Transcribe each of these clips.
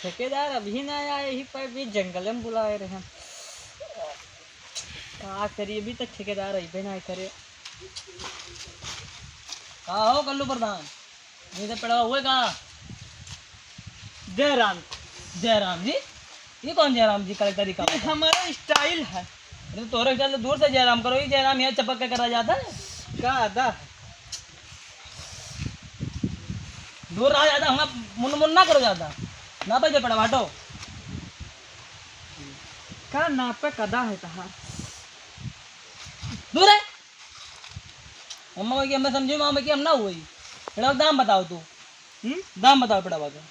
ठेकेदार अभी ना आया, यही पर भी जंगल में बुलाए रहे। क्या करिए, अभी तक ठेकेदार अभी ना करे। कहा हो कल्लू प्रधान, नहीं तो पड़ा हुए कहा। जयराम। जयराम जी? ये कौन जयराम जी का तरीका ये हमारा स्टाइल है। अरे तोरे चल दूर से जयराम करो, ये जयराम यहाँ चपक के करा जाता है। का आदा है। दूर रहा जाता, हम मुन मुन ना करो जाता ना पे पड़ा हटो। का नापे कदा है कहा दूर है अम्मा की, हमें समझी मामा की हम ना हुई। पड़ा दाम बताओ तू, दाम बताओ पड़ा का।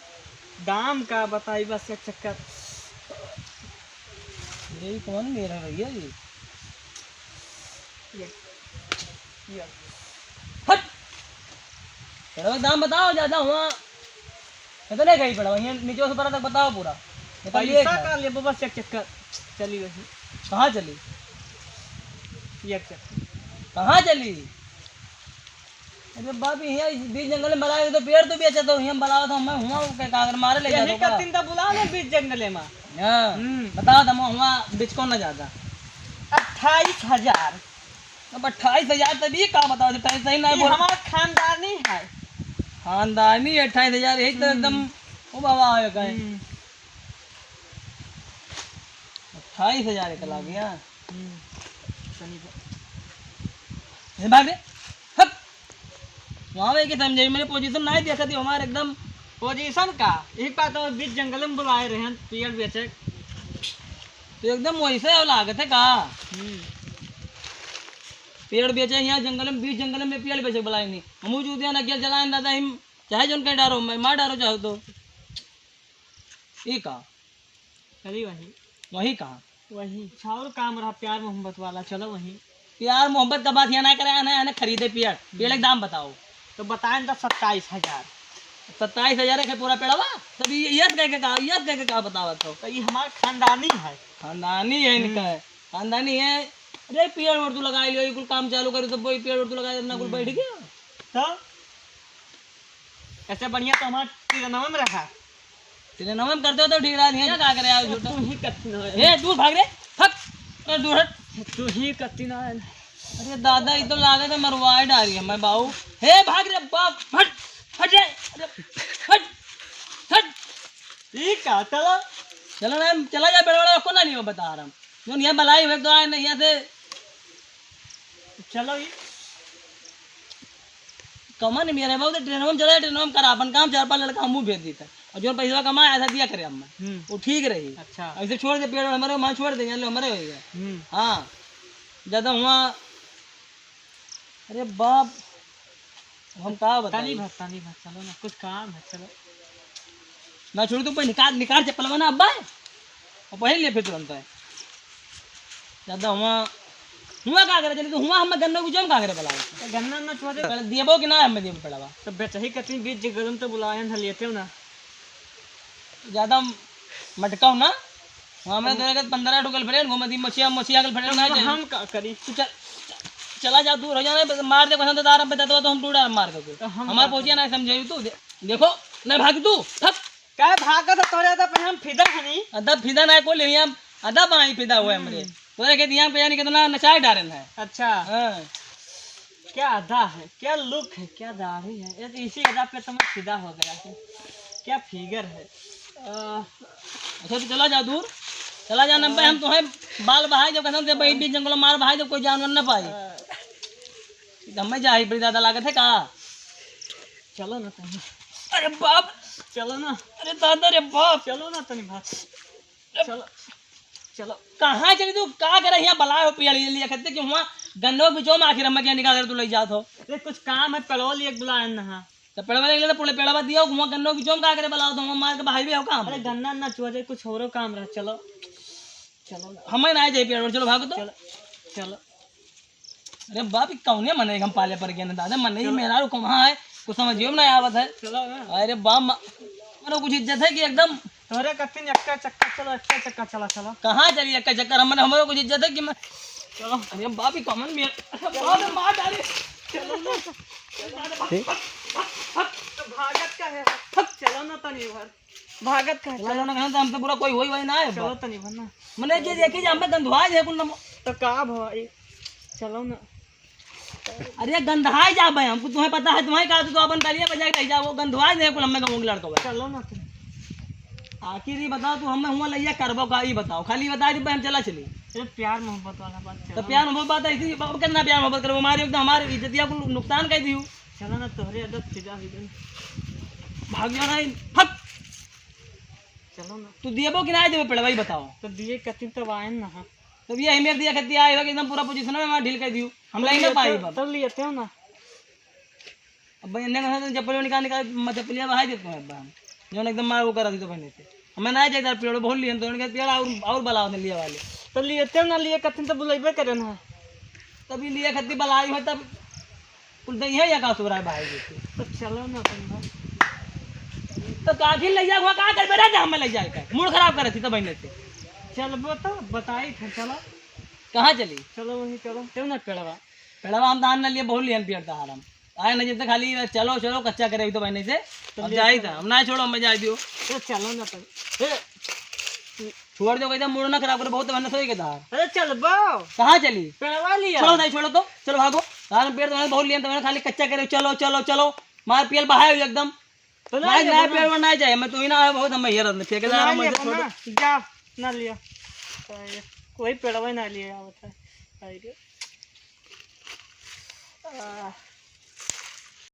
दाम का बताई बस एक चक्कर। ये कौन मेरा भैया ये? ये हट पड़ा दाम बताओ, ज्यादा हुआ कितने कहीं पड़ा वहीं नीचे से ऊपर तक बताओ पूरा। पैसा का ले बस एक चक्कर चली वही। कहाँ चली? एक चक्कर कहाँ चली? अरे बाप यहाँ बीच जंगल में बनाए तो पेड़ तो भी अच्छा, तो यहाँ बनाओ तो मैं हुआ के कागर मारे ले यही का तीन बुला ले बीच जंगले में। हाँ बताओ तो मैं हुआ बीच कौन ना जाता। 28,000। अब 28,000 तभी का बताओ, 28 सही ना ये हमारा खानदानी है। खानदानी 28,000 यही तो एकदम वो बाबा आयो कहे 28,000 एक लाख गया। भाग दे वहाँ की समझे मेरी पोजीशन नहीं देखा थी हमारे एकदम पोजीशन का यही बात तो बीच जंगल में बुलाए रहे हैं पेड़ बेचे। तो एकदम वैसे लागत है का पेड़ बेचे यहाँ जंगल में, बीच जंगल में पेड़ बेचे बुलाए नहीं। हम जूतिया न अकेले चलाए दादा हम चाहे जो कहीं डारो मैं मार डारो चाहो तो ये कहा चली वही वही कहा वही छावर काम रहा प्यार मोहब्बत वाला। चलो वही प्यार मोहब्बत का बात यहाँ ना करे ना खरीदे पेड़ पेड़ के दाम बताओ। तो बताएं तो 27,000। 27,000 है पूरा पेड़वा तभी यस कह के कहा बतावा तो ये हमारा खानदानी है। खानदानी है इनका खानदानी है। अरे पेड़ और तू लगा लियो कुल काम चालू करो तो वही पेड़ और तू लगा ना कुल बैठ गया तो ऐसे बढ़िया तो हमारा तिरनवा में रखा। तेरे नमन करते हो तो ठीक रहा नहीं क्या करे यार झूठा। तू ही कत्ती ना ए दूर भाग रे हट दूर हट। तू ही कत्ती ना। अरे दादा ये तो लागे तो मरवाए डाल रही है मैं बाबू। हे भाग रे बाप हट हट रे हट हट। ठीक है चलो चलो ना चला जा पेड़ वाला को ना नहीं मैं बता रहा हूँ जो यहाँ बलाई हुए तो आए नहीं यहाँ से चलो ये कमा नहीं मेरे बाबू तो ट्रेनों में चला ट्रेनों में करा अपन काम 4-5 लड़का हम भेज देता और जो पैसा कमाया ऐसा दिया करे हम वो ठीक रही। अच्छा ऐसे छोड़ दे पेड़ हमारे वहाँ छोड़ दे हमारे हो गया। हाँ ज़्यादा हुआ। अरे बाप हम कहा बतानी चलो ना कुछ काम है। चलो मैं छोड़ दूँ निकाल चप्पल बना अब्बा और पहन लिया फिर तुरंत है ज़्यादा हुआ का करे चलिए तो हुआ हमें गन्ना को जम का करे बला गन्ना ना छोड़ दे दिएबो कि ना हमें दिए पड़ावा तो बेचही कतनी बीच जगह में तो बुलाए न लेते हो ना ज़्यादा मटकाओ ना हमें तो 15 टुकल फड़े घूमती मछिया कल फड़े ना हम का करी तू चला जा दूर हो जाना मार दे पसंद दार पे तो हम टूटा मार कर तो हम हमारे पहुंचिया ना समझे तू देखो नहीं भाग तू थक क्या भागा तो तोरे तो हम फिदा हनी अदब फिदा ना को ले हम अदब आई फिदा हुए हमरे तोरे के दिया पे यानी कितना नचाए डारन है। अच्छा हां क्या अदा है क्या लुक है क्या दाढ़ी है ये तो इसी अदा पे तो मैं फिदा हो गया। क्या फिगर है। अच्छा तो चला जा दूर चला जा नब्बे हम तुम्हें बाल बहाए जब कसम से बीच जंगल मार बहाए जब कोई जानवर न पाई हमें जा ही बड़ी ज्यादा लागत है का। चलो ना तनी। अरे बाप चलो ना। अरे दादा रे बाप चलो ना तनी भाग। चलो चलो कहाँ चली तू का करे यहाँ बलाए हो पियाली लिया खत्ते कि वहाँ गन्नो बिचो में आखिर हम क्या निकाल कर तू ले जात हो। अरे कुछ काम है पेड़ोल एक बुलाए ना तो पेड़वा ले तो पूरे पेड़वा दिया वहाँ गन्नो बिचो में का करे बलाओ तो हम मार के भाई भी हो काम। अरे गन्ना ना चुआ कुछ और काम रहा। चलो चलो हमें ना जाए पेड़ चलो भागो तो चलो चलो। अरे बाप कौन मने हम पाले पर गए दादा मन ही मेरा रुको वहाँ है कुछ समझियो में ना आवत है। चलो अरे बाप मेरा कुछ इज्जत है कि एकदम तोरे कत्तीन एक्का चक्का चलो एक्का चक्का चला चलो कहाँ चलिए एक्का चक्कर हमने हमारे कुछ इज्जत है कि मैं चलो। अरे बाप ही कमन में बाप मार डाले चलो ना भागत का है। चलो ना तनी भर भागत का चला जाओ ना कहना हम तो पूरा कोई वही ना है चलो तो नहीं बनना मने जे देखी जे हमें गंधवाई दे कुल तो का भाई चलो ना अरे गंधवाई जा भाई हमको तुम्हें पता है तुम्हें कहा तो अपन करिए बजा के जा वो गंधवाई दे कुल हमें कहूं लड़का भाई चलो ना तुम आखिर ये बताओ तू हमें हुआ लइया करबो का ई बताओ खाली बता दी हम चला चली ये प्यार मोहब्बत वाला बात तो चलो प्यार मोहब्बत बात है इसी कितना प्यार मोहब्बत करो हमारे एकदम हमारे इज्जतिया को नुकसान कर दियो चलो ना तोहरे अदब फिदा ही दे भाग जाओ ना हट चलो ना तू दिएबो कि ना देबो पड़े भाई बताओ तो दिए कति तब आए ना हाँ तब ये हमें दिया खती आए होगा एकदम पूरा पोजीशन में मैं ढील कर दियो हम लाई ना पाई बाबा तब लिए थे ना अब भाई इन्ने कहा चप्पल निकाल चप्पलिया बहाई देते हैं अब हम जो एकदम मार वो करा दी तो बहने से हमें ना चाहिए पेड़ बहुत लिए तो उनके पेड़ और बलाओ ने लिए वाले तो लिए थे ना लिए कति तो बुलाइबे करे ना तभी लिए खती बलाई हो तब कुल दही है या का सुरा भाई देते तो चलो ना तुम भाई तो काखिल ले जा का कर बेरा जा हमें ले जाए मूड खराब करे थी तो बहने से चल बताई थे चलो कहाँ चली चलो वही चलो क्यों ना पेड़वा पेड़वा हम धान न लिए बहुत लियन पेड़ था हम आए ना जब तक खाली चलो चलो कच्चा करे तो बहने से अब जाई था हम ना छोड़ो हमें जाए दियो तो चलो ना तुम छोड़ दो कहते मूड ना खराब करे बहुत बहने सोई के धार अरे चल बो कहाँ चली पेड़वा लिया छोड़ो नहीं छोड़ो तो चलो भागो धान पेड़ तो मैंने बहुत लिया तो मैंने खाली कच्चा करे चलो चलो चलो मार पियल बहाए एकदम तो ना नया पेड़ में ना जाए मैं तो ही ना बहुत हम ये ठेकेदार हम ऐसे छोड़ जा ना लिया कोई पेड़वा ना लिया बता